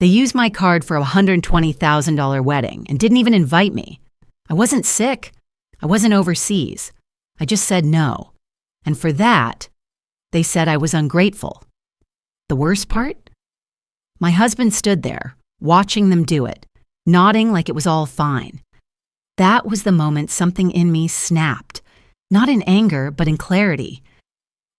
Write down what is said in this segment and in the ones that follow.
They used my card for a $120,000 wedding and didn't even invite me. I wasn't sick. I wasn't overseas. I just said no. And for that, they said I was ungrateful. The worst part? My husband stood there, watching them do it, nodding like it was all fine. That was the moment something in me snapped, not in anger, but in clarity.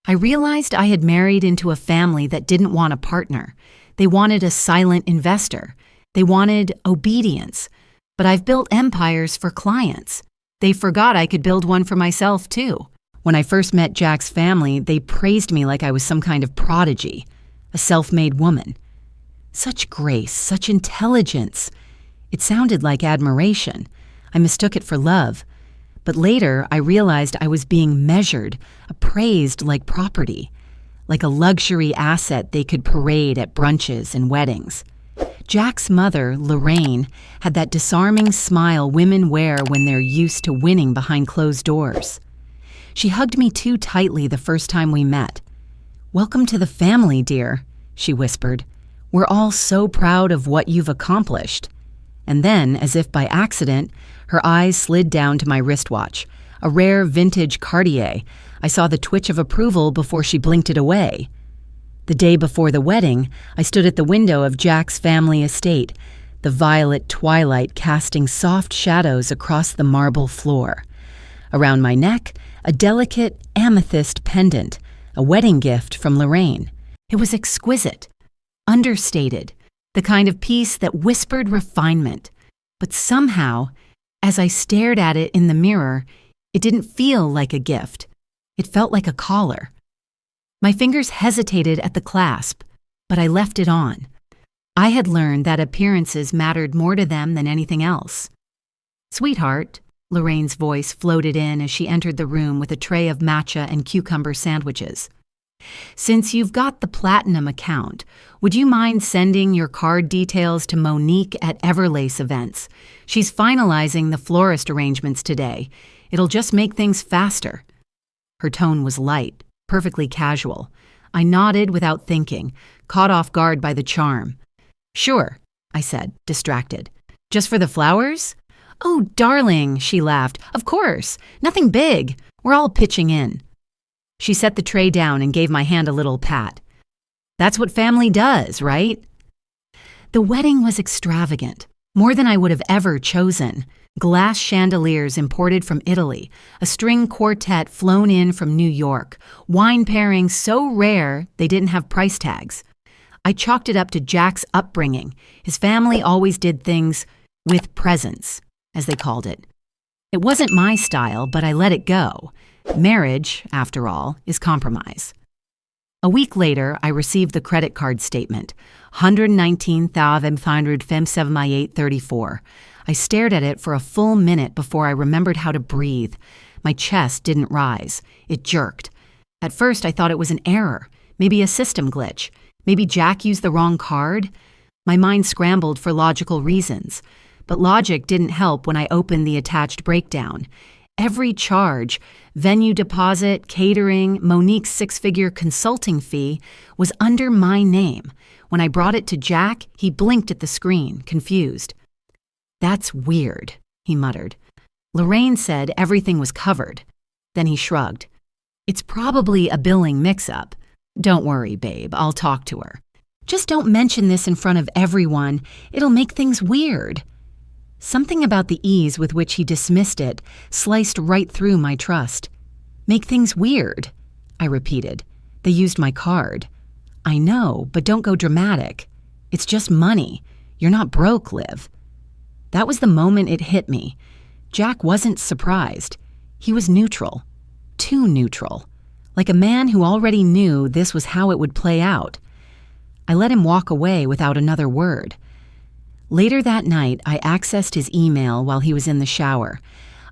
I realized I had married into a family that didn't want a partner. They wanted a silent investor. They wanted obedience. But I've built empires for clients. They forgot I could build one for myself, too. When I first met Jack's family, they praised me like I was some kind of prodigy, a self-made woman. Such grace, such intelligence. It sounded like admiration. I mistook it for love. But later, I realized I was being measured, appraised like property, like a luxury asset they could parade at brunches and weddings. Jack's mother, Lorraine, had that disarming smile women wear when they're used to winning behind closed doors. She hugged me too tightly the first time we met. "Welcome to the family, dear," she whispered. "We're all so proud of what you've accomplished." And then, as if by accident, her eyes slid down to my wristwatch, a rare vintage Cartier. I saw the twitch of approval before she blinked it away. The day before the wedding, I stood at the window of Jack's family estate, the violet twilight casting soft shadows across the marble floor. Around my neck, a delicate amethyst pendant, a wedding gift from Lorraine. It was exquisite, understated, the kind of piece that whispered refinement. But somehow, as I stared at it in the mirror, it didn't feel like a gift. It felt like a collar. My fingers hesitated at the clasp, but I left it on. I had learned that appearances mattered more to them than anything else. "Sweetheart," Lorraine's voice floated in as she entered the room with a tray of matcha and cucumber sandwiches. "Since you've got the platinum account, would you mind sending your card details to Monique at Everlace Events? She's finalizing the florist arrangements today. It'll just make things faster." Her tone was light, perfectly casual. I nodded without thinking, caught off guard by the charm. "Sure," I said, distracted. "Just for the flowers?" "Oh, darling," she laughed. "Of course. Nothing big. We're all pitching in." She set the tray down and gave my hand a little pat. "That's what family does, right?" The wedding was extravagant, more than I would have ever chosen. Glass chandeliers imported from Italy, a string quartet flown in from New York, wine pairings so rare they didn't have price tags. I chalked it up to Jack's upbringing. His family always did things with presents, as they called it. It wasn't my style, but I let it go. Marriage, after all, is compromise. A week later, I received the credit card statement, $119,557.34. I stared at it for a full minute before I remembered how to breathe. My chest didn't rise. It jerked. At first, I thought it was an error, maybe a system glitch. Maybe Jack used the wrong card. My mind scrambled for logical reasons. But logic didn't help when I opened the attached breakdown. Every charge, venue deposit, catering, Monique's six-figure consulting fee, was under my name. When I brought it to Jack, he blinked at the screen, confused. "That's weird," he muttered. "Lorraine said everything was covered." Then he shrugged. "It's probably a billing mix-up. Don't worry, babe, I'll talk to her. Just don't mention this in front of everyone. It'll make things weird." Something about the ease with which he dismissed it sliced right through my trust. "Make things weird," I repeated. "They used my card." "I know, but don't go dramatic. It's just money. You're not broke, Liv." That was the moment it hit me. Jack wasn't surprised. He was neutral. Too neutral. Like a man who already knew this was how it would play out. I let him walk away without another word. Later that night, I accessed his email while he was in the shower.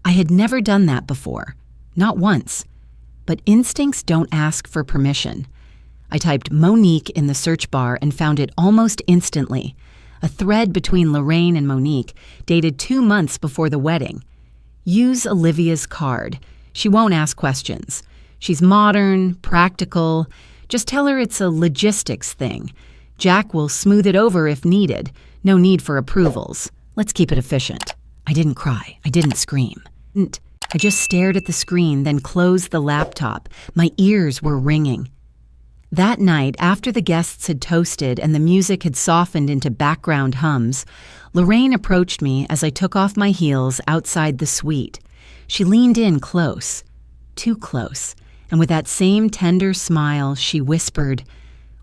I had never done that before. Not once. But instincts don't ask for permission. I typed Monique in the search bar and found it almost instantly. A thread between Lorraine and Monique, dated 2 months before the wedding. "Use Olivia's card. She won't ask questions. She's modern, practical. Just tell her it's a logistics thing. Jack will smooth it over if needed. No need for approvals. Let's keep it efficient. I didn't cry. I didn't scream. I just stared at the screen, then closed the laptop. My ears were ringing. That night, after the guests had toasted and the music had softened into background hums, Lorraine approached me as I took off my heels outside the suite. She leaned in close, too close, and with that same tender smile, she whispered,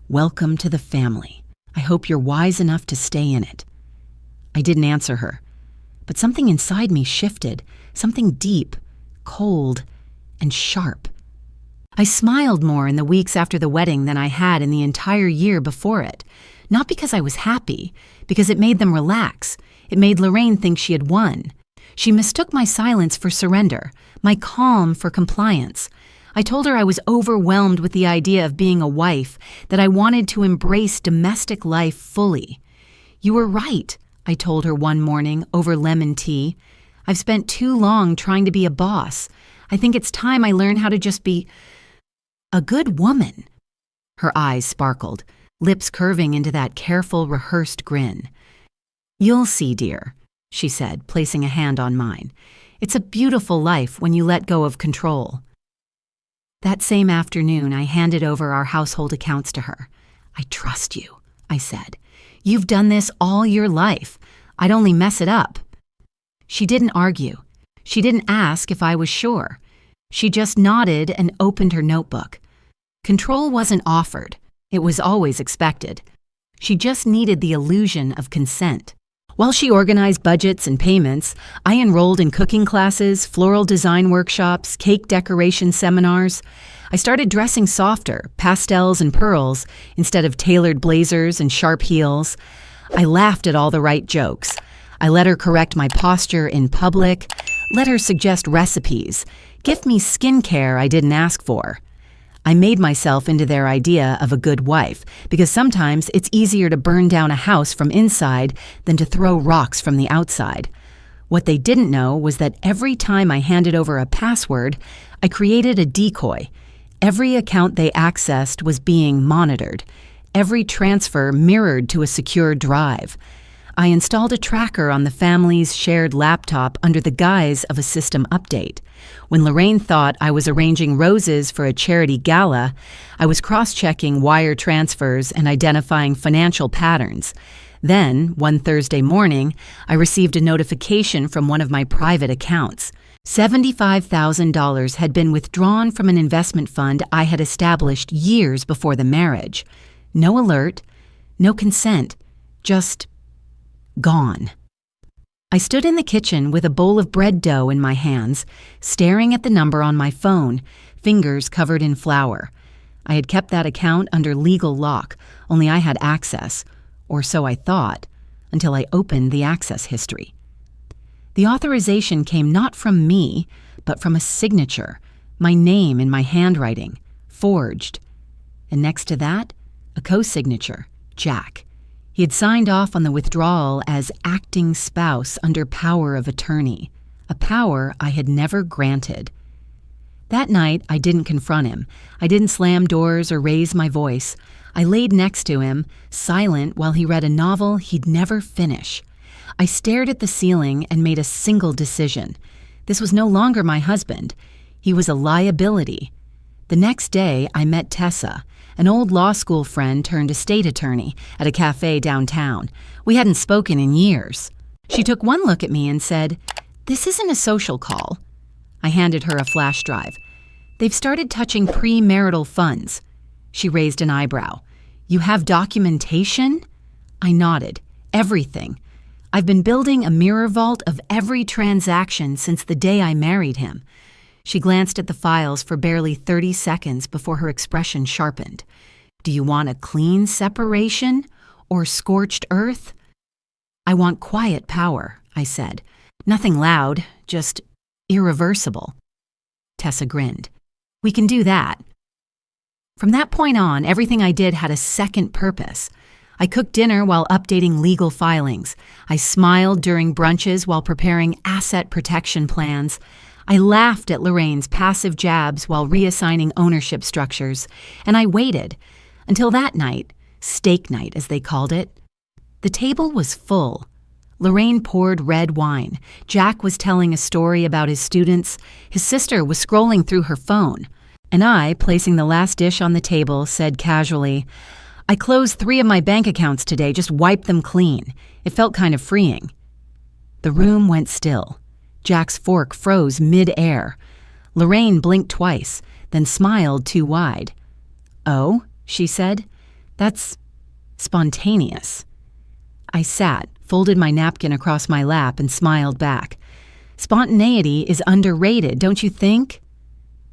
"Welcome to the family. I hope you're wise enough to stay in it." I didn't answer her, but something inside me shifted, something deep, cold, and sharp. I smiled more in the weeks after the wedding than I had in the entire year before it. Not because I was happy, because it made them relax. It made Lorraine think she had won. She mistook my silence for surrender, my calm for compliance. I told her I was overwhelmed with the idea of being a wife, that I wanted to embrace domestic life fully. "You were right," I told her one morning over lemon tea. "I've spent too long trying to be a boss. I think it's time I learn how to just be a good woman." Her eyes sparkled, lips curving into that careful, rehearsed grin. "You'll see, dear," she said, placing a hand on mine. "It's a beautiful life when you let go of control." That same afternoon, I handed over our household accounts to her. "I trust you," I said. "You've done this all your life. I'd only mess it up." She didn't argue. She didn't ask if I was sure. She just nodded and opened her notebook. Control wasn't offered. It was always expected. She just needed the illusion of consent. While she organized budgets and payments, I enrolled in cooking classes, floral design workshops, cake decoration seminars. I started dressing softer, pastels and pearls, instead of tailored blazers and sharp heels. I laughed at all the right jokes. I let her correct my posture in public, let her suggest recipes, gift me skincare I didn't ask for. I made myself into their idea of a good wife, because sometimes it's easier to burn down a house from inside than to throw rocks from the outside. What they didn't know was that every time I handed over a password, I created a decoy. Every account they accessed was being monitored, every transfer mirrored to a secure drive. I installed a tracker on the family's shared laptop under the guise of a system update. When Lorraine thought I was arranging roses for a charity gala, I was cross-checking wire transfers and identifying financial patterns. Then, one Thursday morning, I received a notification from one of my private accounts. $75,000 had been withdrawn from an investment fund I had established years before the marriage. No alert, no consent, just gone. I stood in the kitchen with a bowl of bread dough in my hands, staring at the number on my phone, fingers covered in flour. I had kept that account under legal lock, only I had access, or so I thought, until I opened the access history. The authorization came not from me, but from a signature, my name in my handwriting, forged. And next to that, a co-signature, Jack. He had signed off on the withdrawal as acting spouse under power of attorney, a power I had never granted. That night, I didn't confront him. I didn't slam doors or raise my voice. I laid next to him, silent while he read a novel he'd never finish. I stared at the ceiling and made a single decision. This was no longer my husband. He was a liability. The next day, I met Tessa, an old law school friend turned estate attorney, at a cafe downtown. We hadn't spoken in years. She took one look at me and said, "This isn't a social call." I handed her a flash drive. "They've started touching premarital funds." She raised an eyebrow. "You have documentation?" I nodded. "Everything. I've been building a mirror vault of every transaction since the day I married him." She glanced at the files for barely 30 seconds before her expression sharpened. "Do you want a clean separation or scorched earth?" "I want quiet power," I said. "Nothing loud, just irreversible." Tessa grinned. "We can do that." From that point on, everything I did had a second purpose. I cooked dinner while updating legal filings. I smiled during brunches while preparing asset protection plans. I laughed at Lorraine's passive jabs while reassigning ownership structures, and I waited until that night, steak night as they called it. The table was full. Lorraine poured red wine. Jack was telling a story about his students. His sister was scrolling through her phone. And I, placing the last dish on the table, said casually, "I closed 3 of my bank accounts today, just wiped them clean. It felt kind of freeing." The room went still. Jack's fork froze mid-air. Lorraine blinked twice, then smiled too wide. "Oh," she said, "that's spontaneous." I sat, folded my napkin across my lap, and smiled back. Spontaneity is underrated, don't you think?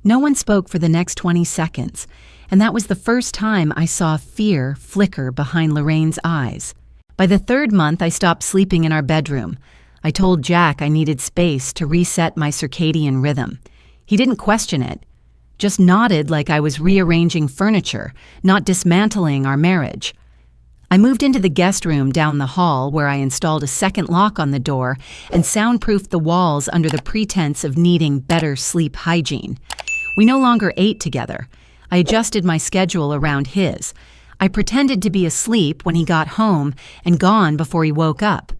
No one spoke for the next 20 seconds, and that was the first time I saw fear flicker behind Lorraine's eyes. By the 3rd month, I stopped sleeping in our bedroom. I told Jack I needed space to reset my circadian rhythm. He didn't question it, just nodded like I was rearranging furniture, not dismantling our marriage. I moved into the guest room down the hall where I installed a second lock on the door and soundproofed the walls under the pretense of needing better sleep hygiene. We no longer ate together. I adjusted my schedule around his. I pretended to be asleep when he got home and gone before he woke up.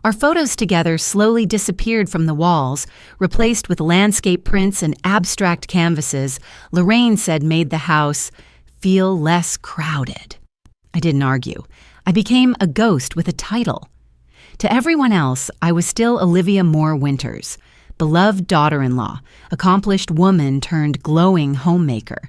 Our photos together slowly disappeared from the walls, replaced with landscape prints and abstract canvases Lorraine said made the house feel less crowded. I didn't argue. I became a ghost with a title. To everyone else, I was still Olivia Moore Winters, beloved daughter-in-law, accomplished woman turned glowing homemaker.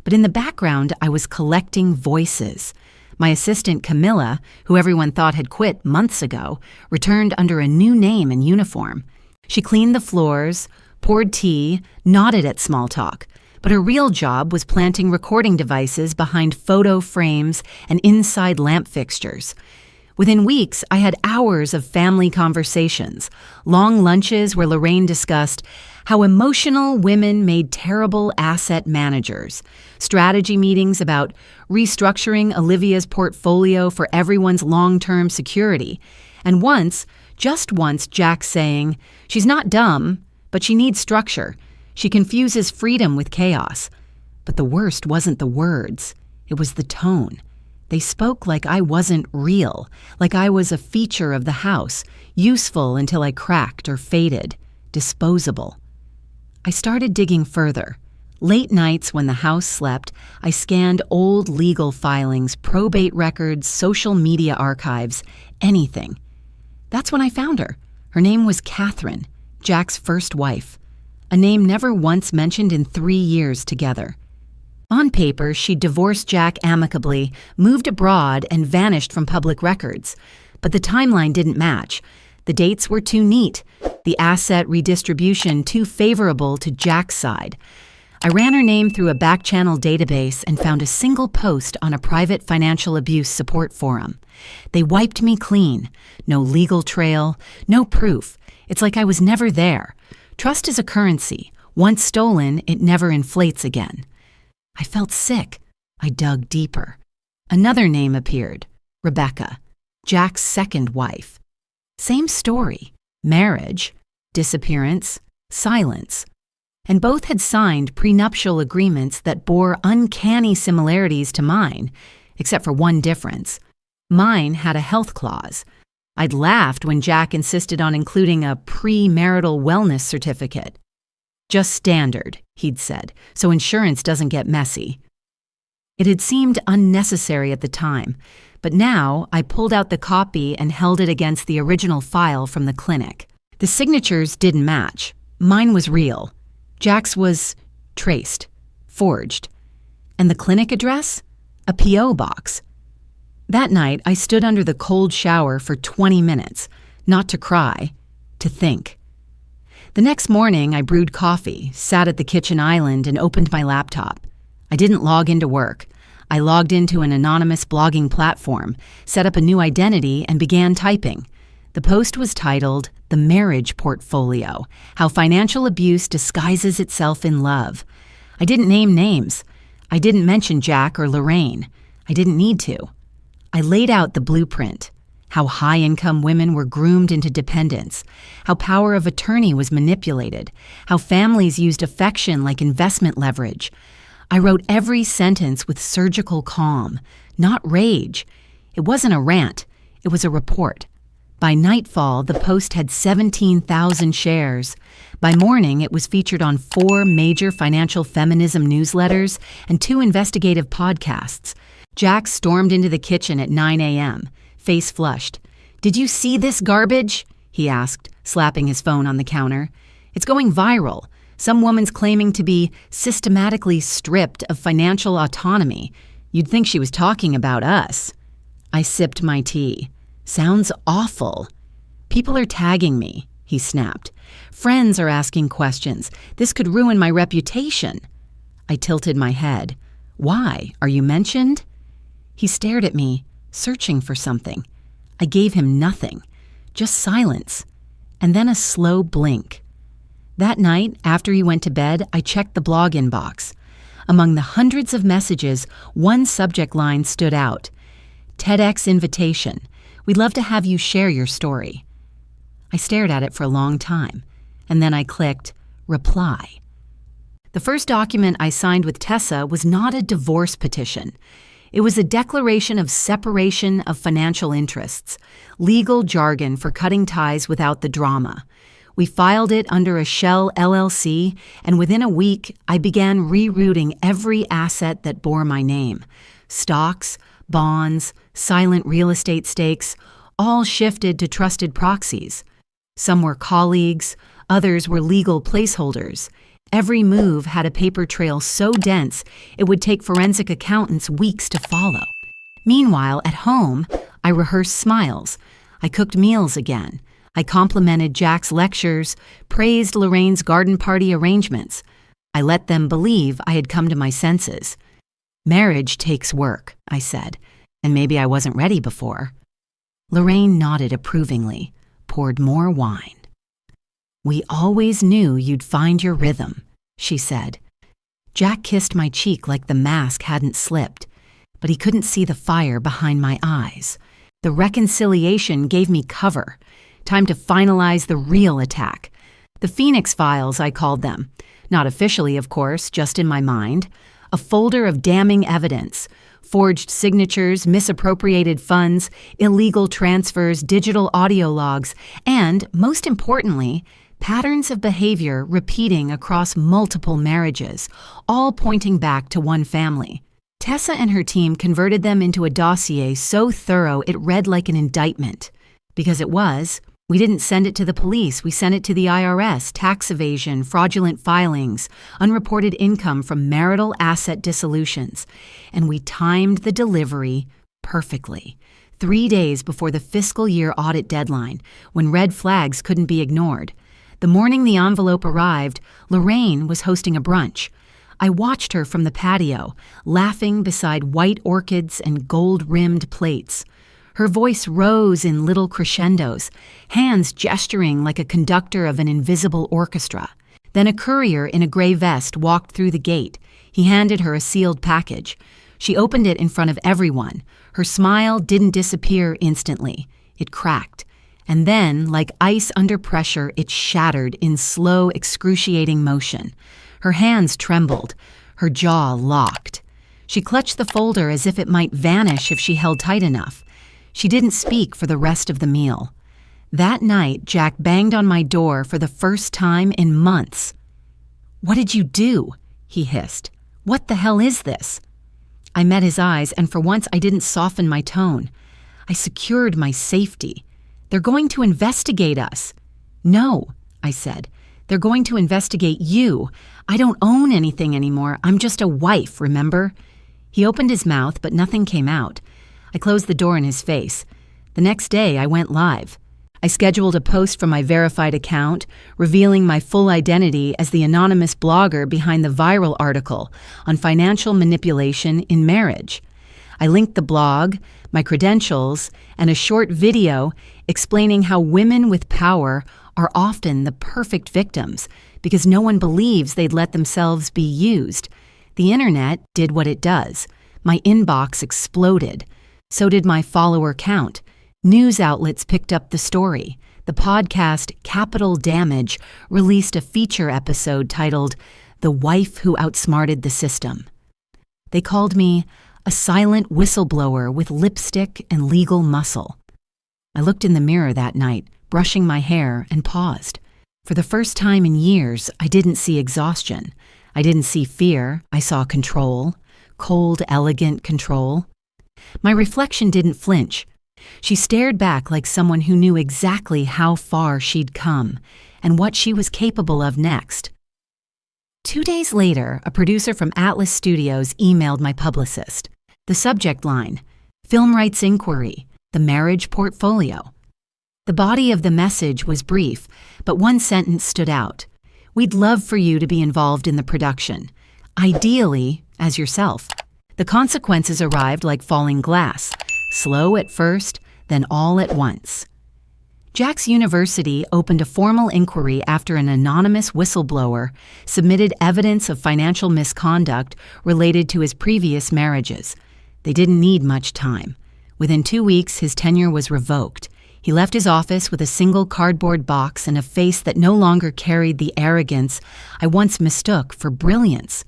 But in the background, I was collecting voices. My assistant Camilla, who everyone thought had quit months ago, returned under a new name and uniform. She cleaned the floors, poured tea, nodded at small talk, but her real job was planting recording devices behind photo frames and inside lamp fixtures. Within weeks, I had hours of family conversations, long lunches where Lorraine discussed how emotional women made terrible asset managers, strategy meetings about restructuring Olivia's portfolio for everyone's long-term security, and just once, Jack saying, "She's not dumb, but she needs structure. She confuses freedom with chaos." But the worst wasn't the words, it was the tone. They spoke like I wasn't real, like I was a feature of the house, useful until I cracked or faded, disposable. I started digging further. Late nights when the house slept, I scanned old legal filings, probate records, social media archives, anything. That's when I found her. Her name was Catherine, Jack's first wife, a name never once mentioned in 3 years together. On paper, she divorced Jack amicably, moved abroad, and vanished from public records. But the timeline didn't match. The dates were too neat, the asset redistribution too favorable to Jack's side. I ran her name through a back-channel database and found a single post on a private financial abuse support forum. They wiped me clean. No legal trail, no proof. It's like I was never there. Trust is a currency. Once stolen, it never inflates again. I felt sick. I dug deeper. Another name appeared, Rebecca, Jack's second wife. Same story, marriage, disappearance, silence. And both had signed prenuptial agreements that bore uncanny similarities to mine, except for one difference. Mine had a health clause. I'd laughed when Jack insisted on including a premarital wellness certificate. "Just standard," he'd said, "so insurance doesn't get messy." It had seemed unnecessary at the time, but now I pulled out the copy and held it against the original file from the clinic. The signatures didn't match. Mine was real. Jack's was traced, forged. And the clinic address? A P.O. box. That night, I stood under the cold shower for 20 minutes, not to cry, to think. The next morning, I brewed coffee, sat at the kitchen island, and opened my laptop. I didn't log into work. I logged into an anonymous blogging platform, set up a new identity, and began typing. The post was titled, "The Marriage Portfolio, How Financial Abuse Disguises Itself in Love." I didn't name names. I didn't mention Jack or Lorraine. I didn't need to. I laid out the blueprint. How high-income women were groomed into dependence, how power of attorney was manipulated, how families used affection like investment leverage. I wrote every sentence with surgical calm, Not rage. It wasn't a rant. It was a report. By nightfall, the post had 17,000 shares. By morning, it was featured on 4 major financial feminism newsletters and 2 investigative podcasts. Jack stormed into the kitchen at 9 a.m., face flushed. "Did you see this garbage?" he asked, slapping his phone on the counter. "It's going viral. Some woman's claiming to be systematically stripped of financial autonomy. You'd think she was talking about us." I sipped my tea. "Sounds awful." "People are tagging me," he snapped. "Friends are asking questions. This could ruin my reputation." I tilted my head. "Why? Are you mentioned?" He stared at me, searching for something. I gave him nothing, just silence, and then a slow blink. That night, after he went to bed, I checked the blog inbox. Among the hundreds of messages, one subject line stood out. TEDx invitation. We'd love to have you share your story. I stared at it for a long time, and then I clicked reply. The first document I signed with Tessa was not a divorce petition. It was a declaration of separation of financial interests, legal jargon for cutting ties without the drama. We filed it under a shell LLC, and within a week, I began rerouting every asset that bore my name. Stocks, bonds, silent real estate stakes, all shifted to trusted proxies. Some were colleagues, others were legal placeholders. Every move had a paper trail so dense it would take forensic accountants weeks to follow. Meanwhile, at home, I rehearsed smiles. I cooked meals again. I complimented Jack's lectures, praised Lorraine's garden party arrangements. I let them believe I had come to my senses. "Marriage takes work," I said, and maybe I wasn't ready before. Lorraine nodded approvingly, poured more wine. "We always knew you'd find your rhythm," she said. Jack kissed my cheek like the mask hadn't slipped, but he couldn't see the fire behind my eyes. The reconciliation gave me cover. Time to finalize the real attack. The Phoenix Files, I called them. Not officially, of course, just in my mind. A folder of damning evidence. Forged signatures, misappropriated funds, illegal transfers, digital audio logs, and, most importantly, patterns of behavior repeating across multiple marriages, all pointing back to one family. Tessa and her team converted them into a dossier so thorough it read like an indictment. Because it was. We didn't send it to the police, we sent it to the IRS, tax evasion, fraudulent filings, unreported income from marital asset dissolutions. And we timed the delivery perfectly. 3 days before the fiscal year audit deadline, when red flags couldn't be ignored. The morning the envelope arrived, Lorraine was hosting a brunch. I watched her from the patio, laughing beside white orchids and gold-rimmed plates. Her voice rose in little crescendos, hands gesturing like a conductor of an invisible orchestra. Then a courier in a gray vest walked through the gate. He handed her a sealed package. She opened it in front of everyone. Her smile didn't disappear instantly. It cracked. And then, like ice under pressure, it shattered in slow, excruciating motion. Her hands trembled. Her jaw locked. She clutched the folder as if it might vanish if she held tight enough. She didn't speak for the rest of the meal. That night, Jack banged on my door for the first time in months. "What did you do?" he hissed. "What the hell is this?" I met his eyes, and for once I didn't soften my tone. I secured my safety. "They're going to investigate us." "No," I said. "They're going to investigate you. I don't own anything anymore. I'm just a wife, remember?" He opened his mouth, but nothing came out. I closed the door in his face. The next day, I went live. I scheduled a post from my verified account, revealing my full identity as the anonymous blogger behind the viral article on financial manipulation in marriage. I linked the blog, my credentials, and a short video explaining how women with power are often the perfect victims because no one believes they'd let themselves be used. The internet did what it does. My inbox exploded. So did my follower count. News outlets picked up the story. The podcast Capital Damage released a feature episode titled The Wife Who Outsmarted the System. They called me a silent whistleblower with lipstick and legal muscle. I looked in the mirror that night, brushing my hair, and paused. For the first time in years, I didn't see exhaustion. I didn't see fear. I saw control. Cold, elegant control. My reflection didn't flinch. She stared back like someone who knew exactly how far she'd come and what she was capable of next. 2 days later, a producer from Atlas Studios emailed my publicist. The subject line, Film Rights Inquiry, the Marriage Portfolio. The body of the message was brief, but one sentence stood out. We'd love for you to be involved in the production, ideally as yourself. The consequences arrived like falling glass, slow at first, then all at once. Jack's University opened a formal inquiry after an anonymous whistleblower submitted evidence of financial misconduct related to his previous marriages. They didn't need much time. Within 2 weeks, his tenure was revoked. He left his office with a single cardboard box and a face that no longer carried the arrogance I once mistook for brilliance.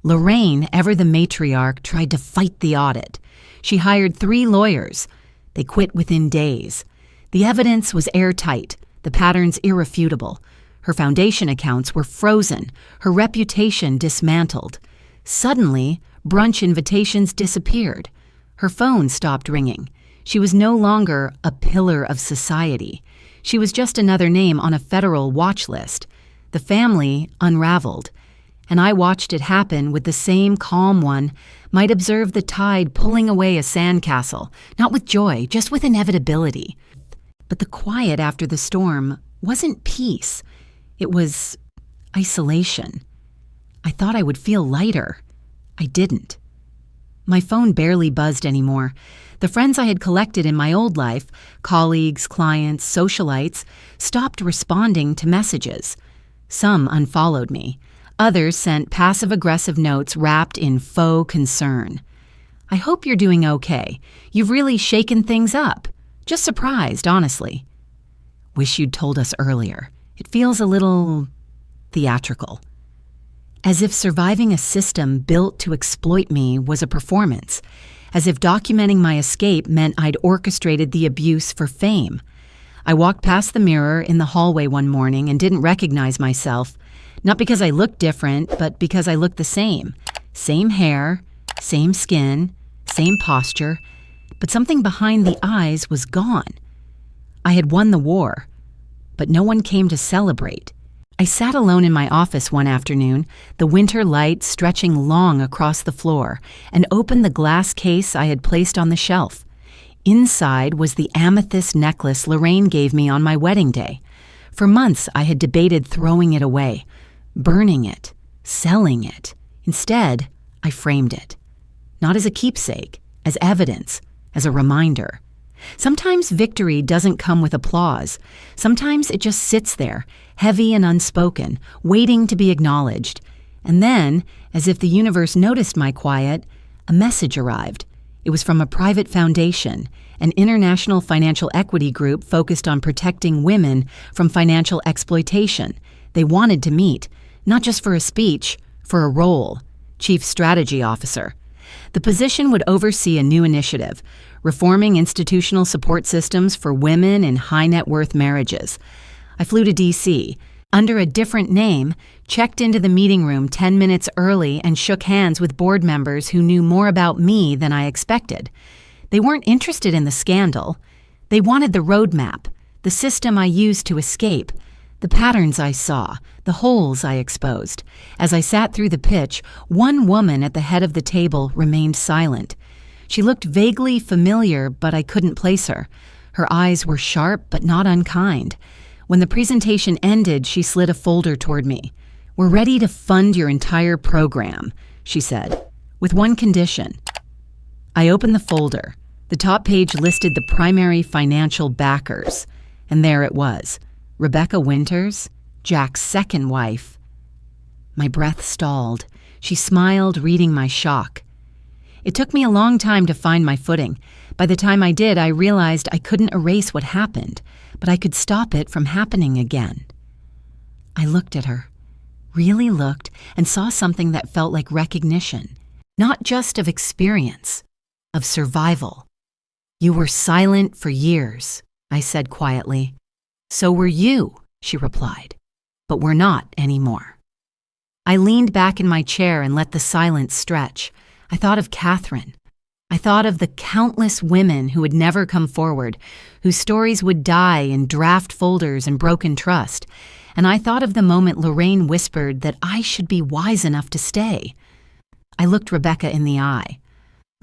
Lorraine, ever the matriarch, tried to fight the audit. She hired 3 lawyers. They quit within days. The evidence was airtight, the patterns irrefutable. Her foundation accounts were frozen, her reputation dismantled. Suddenly, brunch invitations disappeared. Her phone stopped ringing. She was no longer a pillar of society. She was just another name on a federal watch list. The family unraveled, and I watched it happen with the same calm one might observe the tide pulling away a sandcastle, not with joy, just with inevitability. But the quiet after the storm wasn't peace. It was isolation. I thought I would feel lighter. I didn't. My phone barely buzzed anymore. The friends I had collected in my old life, colleagues, clients, socialites, stopped responding to messages. Some unfollowed me. Others sent passive-aggressive notes wrapped in faux concern. I hope you're doing okay. You've really shaken things up. Just surprised, honestly. Wish you'd told us earlier. It feels a little theatrical. As if surviving a system built to exploit me was a performance. As if documenting my escape meant I'd orchestrated the abuse for fame. I walked past the mirror in the hallway one morning and didn't recognize myself. Not because I looked different, but because I looked the same. Same hair, same skin, same posture. But something behind the eyes was gone. I had won the war, but no one came to celebrate. I sat alone in my office one afternoon, the winter light stretching long across the floor, and opened the glass case I had placed on the shelf. Inside was the amethyst necklace Lorraine gave me on my wedding day. For months I had debated throwing it away, burning it, selling it. Instead, I framed it. Not as a keepsake, as evidence, as a reminder. Sometimes victory doesn't come with applause. Sometimes it just sits there, heavy and unspoken, waiting to be acknowledged. And then, as if the universe noticed my quiet, a message arrived. It was from a private foundation, an international financial equity group focused on protecting women from financial exploitation. They wanted to meet, not just for a speech, for a role, Chief Strategy Officer. The position would oversee a new initiative, reforming institutional support systems for women in high-net-worth marriages. I flew to D.C., under a different name, checked into the meeting room 10 minutes early and shook hands with board members who knew more about me than I expected. They weren't interested in the scandal. They wanted the roadmap, the system I used to escape, the patterns I saw, the holes I exposed. As I sat through the pitch, one woman at the head of the table remained silent. She looked vaguely familiar, but I couldn't place her. Her eyes were sharp but not unkind. When the presentation ended, she slid a folder toward me. "We're ready to fund your entire program," she said, "with one condition." I opened the folder. The top page listed the primary financial backers, and there it was. Rebecca Winters, Jack's second wife. My breath stalled. She smiled, reading my shock. It took me a long time to find my footing. By the time I did, I realized I couldn't erase what happened, but I could stop it from happening again. I looked at her, really looked, and saw something that felt like recognition. not just of experience, of survival. "You were silent for years," I said quietly. "So were you," she replied, "but we're not anymore." I leaned back in my chair and let the silence stretch. I thought of Catherine. I thought of the countless women who would never come forward, whose stories would die in draft folders and broken trust. And I thought of the moment Lorraine whispered that I should be wise enough to stay. I looked Rebecca in the eye.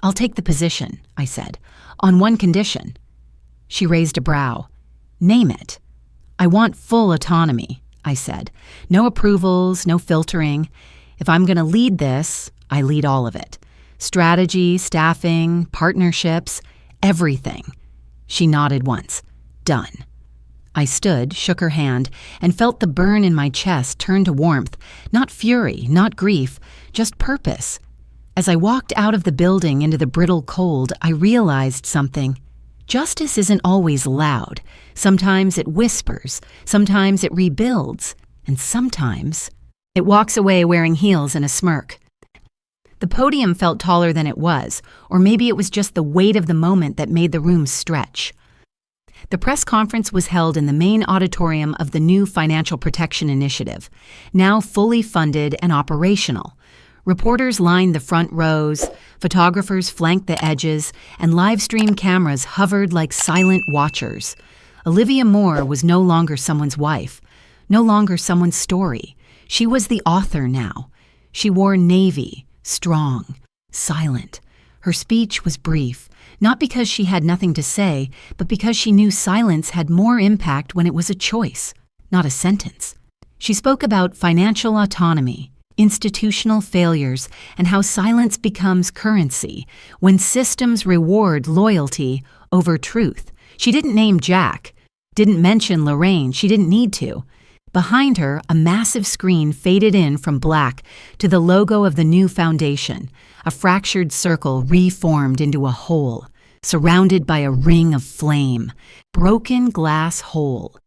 "I'll take the position," I said, "on one condition." She raised a brow. "Name it." "I want full autonomy," I said. "No approvals, no filtering. If I'm going to lead this, I lead all of it. Strategy, staffing, partnerships, everything." She nodded once. "Done." I stood, shook her hand, and felt the burn in my chest turn to warmth, not fury, not grief, just purpose. As I walked out of the building into the brittle cold, I realized something. Justice isn't always loud. Sometimes it whispers, sometimes it rebuilds, and sometimes it walks away wearing heels and a smirk. The podium felt taller than it was, or maybe it was just the weight of the moment that made the room stretch. The press conference was held in the main auditorium of the new Financial Protection Initiative, now fully funded and operational. Reporters lined the front rows, photographers flanked the edges, and live-stream cameras hovered like silent watchers. Olivia Moore was no longer someone's wife, no longer someone's story. She was the author now. She wore navy, strong, silent. Her speech was brief, not because she had nothing to say, but because she knew silence had more impact when it was a choice, not a sentence. She spoke about financial autonomy, institutional failures, and how silence becomes currency when systems reward loyalty over truth. She didn't name Jack, didn't mention Lorraine. She didn't need to. Behind her, a massive screen faded in from black to the logo of the new foundation, a fractured circle reformed into a hole, surrounded by a ring of flame, broken glass hole.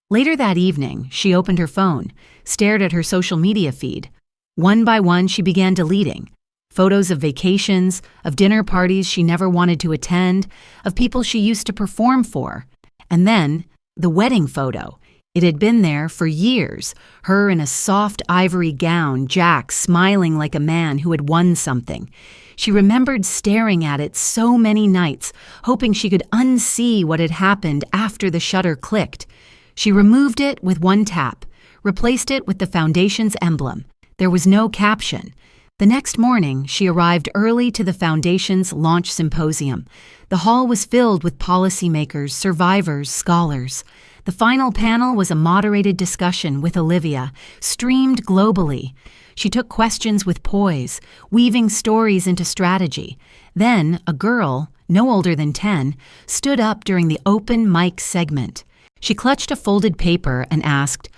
Later that evening, she opened her phone, stared at her social media feed. One by one, she began deleting. Photos of vacations, of dinner parties she never wanted to attend, of people she used to perform for. And then, the wedding photo. It had been there for years, her in a soft ivory gown, Jack smiling like a man who had won something. She remembered staring at it so many nights, hoping she could unsee what had happened after the shutter clicked. She removed it with one tap, replaced it with the foundation's emblem. There was no caption. The next morning, she arrived early to the foundation's launch symposium. The hall was filled with policymakers, survivors, scholars. The final panel was a moderated discussion with Olivia, streamed globally. She took questions with poise, weaving stories into strategy. Then, a girl, no older than 10, stood up during the open mic segment. She clutched a folded paper and asked,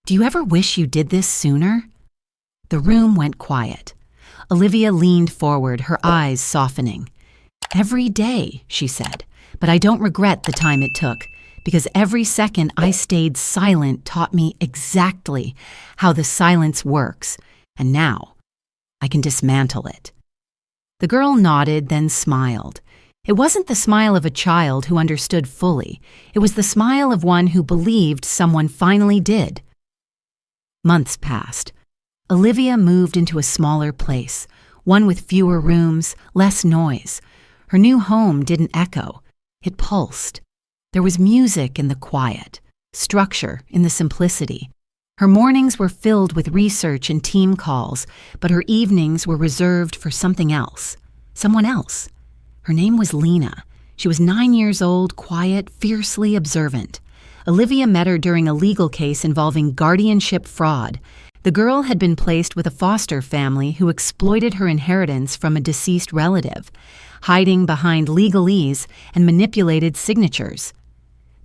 "Do you ever wish you did this sooner?" The room went quiet. Olivia leaned forward, her eyes softening. "Every day," she said, "but I don't regret the time it took. Because every second I stayed silent taught me exactly how the silence works, and now I can dismantle it." The girl nodded, then smiled. It wasn't the smile of a child who understood fully. It was the smile of one who believed someone finally did. Months passed. Olivia moved into a smaller place, one with fewer rooms, less noise. Her new home didn't echo. It pulsed. There was music in the quiet, structure in the simplicity. Her mornings were filled with research and team calls, but her evenings were reserved for something else, someone else. Her name was Lena. She was 9 years old, quiet, fiercely observant. Olivia met her during a legal case involving guardianship fraud. The girl had been placed with a foster family who exploited her inheritance from a deceased relative, hiding behind legalese and manipulated signatures.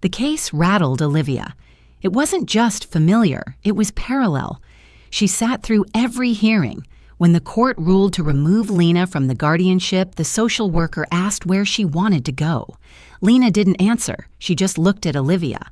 The case rattled Olivia. It wasn't just familiar, it was parallel. She sat through every hearing. When the court ruled to remove Lena from the guardianship, the social worker asked where she wanted to go. Lena didn't answer, she just looked at Olivia.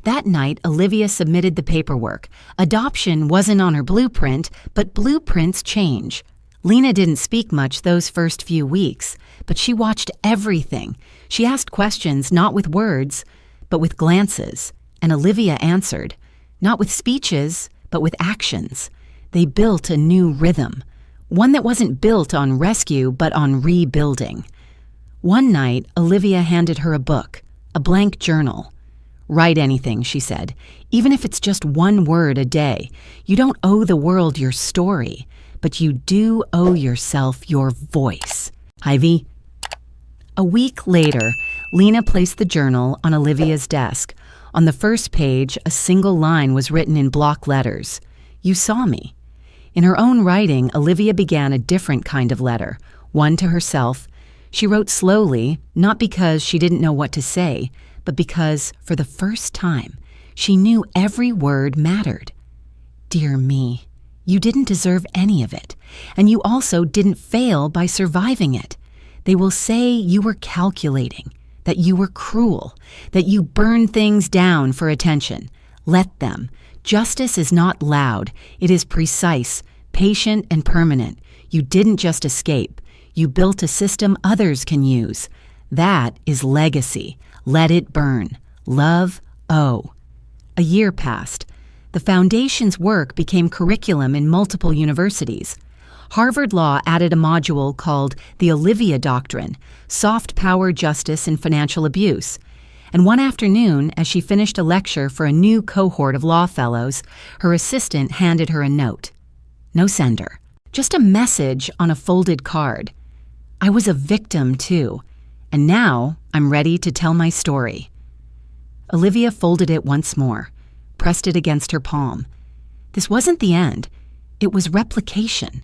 That night, Olivia submitted the paperwork. Adoption wasn't on her blueprint, but blueprints change. Lena didn't speak much those first few weeks, but she watched everything. She asked questions not with words, but with glances, and Olivia answered, not with speeches, but with actions. They built a new rhythm, one that wasn't built on rescue, but on rebuilding. One night, Olivia handed her a book, a blank journal. Write anything, she said, even if it's just one word a day. You don't owe the world your story, but you do owe yourself your voice. Ivy. A week later, Lena placed the journal on Olivia's desk. On the first page, a single line was written in block letters. You saw me. In her own writing, Olivia began a different kind of letter, one to herself. She wrote slowly, not because she didn't know what to say, but because, for the first time, she knew every word mattered. Dear me, you didn't deserve any of it, and you also didn't fail by surviving it. They will say you were calculating, that you were cruel, that you burned things down for attention. Let them. Justice is not loud. It is precise, patient, and permanent. You didn't just escape. You built a system others can use. That is legacy. Let it burn. Love, oh. A year passed. The foundation's work became curriculum in multiple universities. Harvard Law added a module called the Olivia Doctrine, Soft Power, Justice, and Financial Abuse. And one afternoon, as she finished a lecture for a new cohort of law fellows, her assistant handed her a note. No sender. Just a message on a folded card. I was a victim, too. And now I'm ready to tell my story. Olivia folded it once more, pressed it against her palm. This wasn't the end. It was replication.